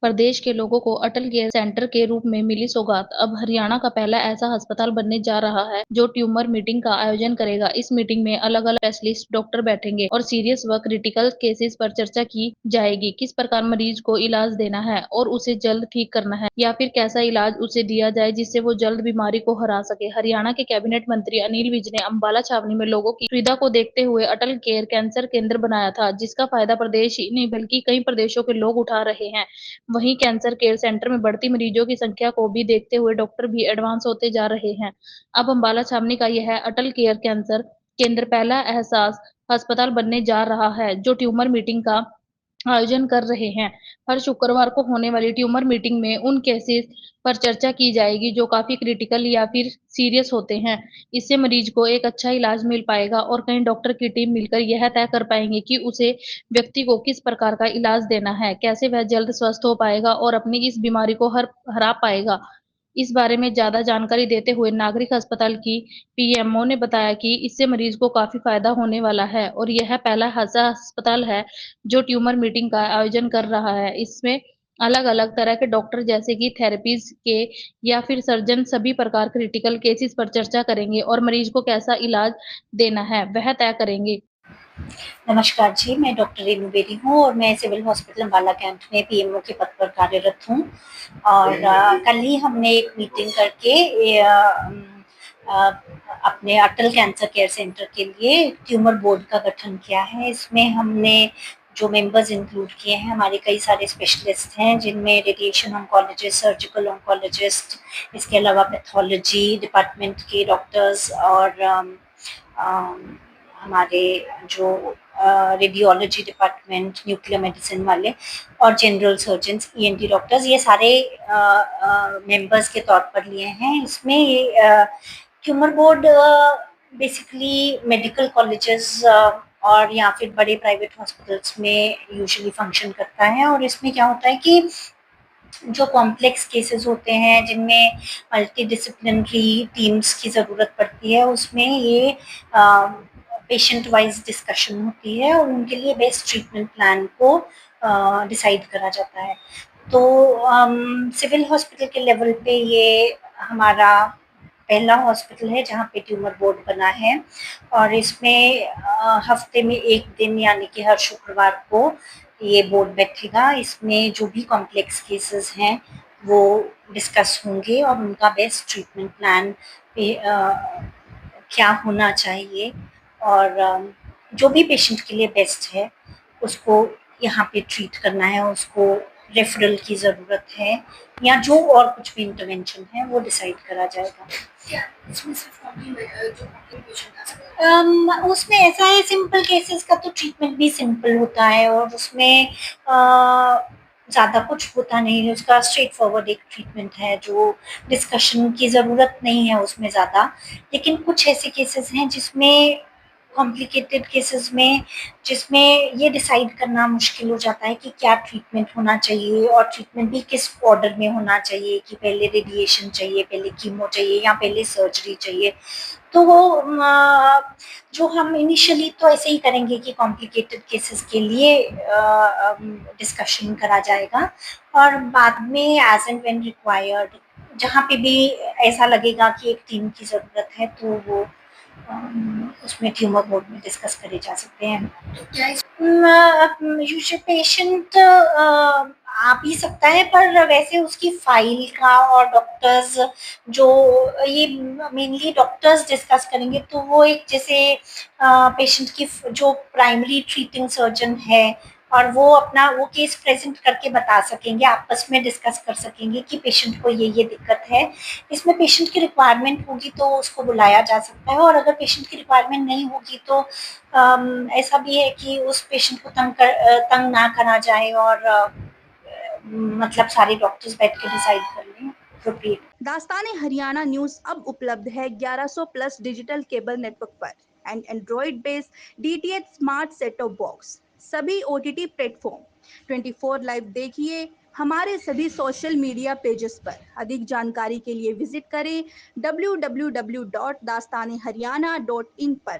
प्रदेश के लोगों को अटल केयर सेंटर के रूप में मिली सौगात। अब हरियाणा का पहला ऐसा अस्पताल बनने जा रहा है जो ट्यूमर मीटिंग का आयोजन करेगा। इस मीटिंग में अलग-अलग स्पेशलिस्ट डॉक्टर बैठेंगे और सीरियस व क्रिटिकल केसेस पर चर्चा की जाएगी। किस प्रकार मरीज को इलाज देना है और उसे जल्द ठीक करना है या फिर कैसा इलाज उसे दिया जाए जिससे वो जल्द बीमारी को हरा सके। हरियाणा के कैबिनेट मंत्री अनिल विज ने अम्बाला छावनी में लोगों की सुविधा को देखते हुए अटल केयर कैंसर केंद्र बनाया था, जिसका फायदा प्रदेश ही नहीं बल्कि कई प्रदेशों के लोग उठा रहे हैं। वहीं कैंसर केयर सेंटर में बढ़ती मरीजों की संख्या को भी देखते हुए डॉक्टर भी एडवांस होते जा रहे हैं। अब अम्बाला छावनी का यह अटल केयर कैंसर केंद्र पहला एहसास अस्पताल बनने जा रहा है जो ट्यूमर मीटिंग का आयोजन कर रहे हैं। हर शुक्रवार को होने वाली ट्यूमर मीटिंग में उन केसेस पर चर्चा की जाएगी जो काफी क्रिटिकल या फिर सीरियस होते हैं। इससे मरीज को एक अच्छा इलाज मिल पाएगा और कई डॉक्टर की टीम मिलकर यह तय कर पाएंगे कि उसे व्यक्ति को किस प्रकार का इलाज देना है, कैसे वह जल्द स्वस्थ हो पाएगा और अपनी इस बीमारी को हरा पाएगा। इस बारे में ज्यादा जानकारी देते हुए नागरिक अस्पताल की पीएमओ ने बताया कि इससे मरीज को काफी फायदा होने वाला है और यह पहला ऐसा अस्पताल है जो ट्यूमर मीटिंग का आयोजन कर रहा है। इसमें अलग-अलग तरह के डॉक्टर जैसे कि थेरेपीज़ के या फिर सर्जन सभी प्रकार क्रिटिकल केसेस पर चर्चा करेंगे और मरीज को कैसा इलाज देना है, वह तय करेंगे। नमस्कार जी, मैं डॉक्टर रेणु बेरी हूँ और मैं सिविल हॉस्पिटल अम्बाला कैंट में पीएमओ के पद पर कार्यरत हूँ। और कल ही हमने एक मीटिंग करके अपने अटल कैंसर केयर सेंटर के लिए ट्यूमर बोर्ड का गठन किया है। इसमें हमने जो मेंबर्स इंक्लूड किए हैं, हमारे कई सारे स्पेशलिस्ट हैं जिनमें रेडिएशन ऑन्कोलॉजिस्ट, सर्जिकल ऑन्कोलॉजिस्ट, इसके अलावा पैथोलॉजी डिपार्टमेंट के डॉक्टर्स और हमारे जो रेडियोलॉजी डिपार्टमेंट, न्यूक्लियर मेडिसिन वाले और जनरल सर्जन्स, ईएनटी डॉक्टर्स, ये सारे मेंबर्स के तौर पर लिए हैं। इसमें ये tumour board basically medical colleges और या फिर बड़े प्राइवेट हॉस्पिटल्स में यूजुअली फंक्शन करता है। और इसमें क्या होता है कि जो कॉम्प्लेक्स केसेस होते हैं जिनमें मल्टी डिसिप्लिनरी टीम्स की ज़रूरत पड़ती है, उसमें ये पेशेंट वाइज डिस्कशन होती है और उनके लिए बेस्ट ट्रीटमेंट प्लान को डिसाइड करा जाता है। तो सिविल हॉस्पिटल के लेवल पे ये हमारा पहला हॉस्पिटल है जहाँ पे ट्यूमर बोर्ड बना है और इसमें हफ्ते में एक दिन यानी कि हर शुक्रवार को ये बोर्ड बैठेगा। इसमें जो भी कॉम्प्लेक्स केसेस हैं वो डिस्कस होंगे और उनका बेस्ट ट्रीटमेंट प्लान क्या होना चाहिए और जो भी पेशेंट के लिए बेस्ट है उसको यहाँ पे ट्रीट करना है, उसको रेफरल की ज़रूरत है या जो और कुछ भी इंटरवेंशन है वो डिसाइड करा जाएगा। उसमें ऐसा है, सिंपल केसेस का तो ट्रीटमेंट भी सिंपल होता है और उसमें ज़्यादा कुछ होता नहीं है, उसका स्ट्रेट फॉरवर्ड एक ट्रीटमेंट है, जो डिस्कशन की ज़रूरत नहीं है उसमें ज़्यादा। लेकिन कुछ ऐसे केसेस हैं जिसमें कॉम्प्लिकेटेड केसेस में जिसमें ये डिसाइड करना मुश्किल हो जाता है कि क्या ट्रीटमेंट होना चाहिए और ट्रीटमेंट भी किस ऑर्डर में होना चाहिए, कि पहले रेडिएशन चाहिए, पहले कीमो चाहिए या पहले सर्जरी चाहिए। तो वो जो हम इनिशियली तो ऐसे ही करेंगे कि कॉम्प्लिकेटेड केसेस के लिए डिस्कशन करा जाएगा और बाद में एज एंड व्हेन रिक्वायर्ड जहाँ पे भी ऐसा लगेगा कि एक टीम की ज़रूरत है तो वो उसमें ट्यूमर बोर्ड में डिस्कस करे जा सकते हैं। यूजुअली पेशेंट आ भी सकता है पर वैसे उसकी फाइल का और डॉक्टर्स जो ये मेनली डॉक्टर्स डिस्कस करेंगे, तो वो एक जैसे पेशेंट की जो प्राइमरी ट्रीटिंग सर्जन है और वो अपना वो केस प्रेजेंट करके बता सकेंगे, आपस में डिस्कस कर सकेंगे कि पेशेंट को ये दिक्कत है। इसमें पेशेंट की रिक्वायरमेंट होगी तो उसको बुलाया जा सकता है और अगर पेशेंट की रिक्वायरमेंट नहीं होगी तो ऐसा भी है कि उस पेशेंट को तंग ना करा जाए और मतलब सारे डॉक्टर्स बैठ के डिसाइड कर लें अप्रोप्रिएट। दास्तान हरियाणा न्यूज अब उपलब्ध है 1100 प्लस डिजिटल केबल नेटवर्क पर and Android based DTH smart set top box, सभी ओटीटी प्लेटफॉर्म 24 लाइव देखिए हमारे सभी सोशल मीडिया पेजेस पर। अधिक जानकारी के लिए विजिट करें www.dastaneharyana.in पर।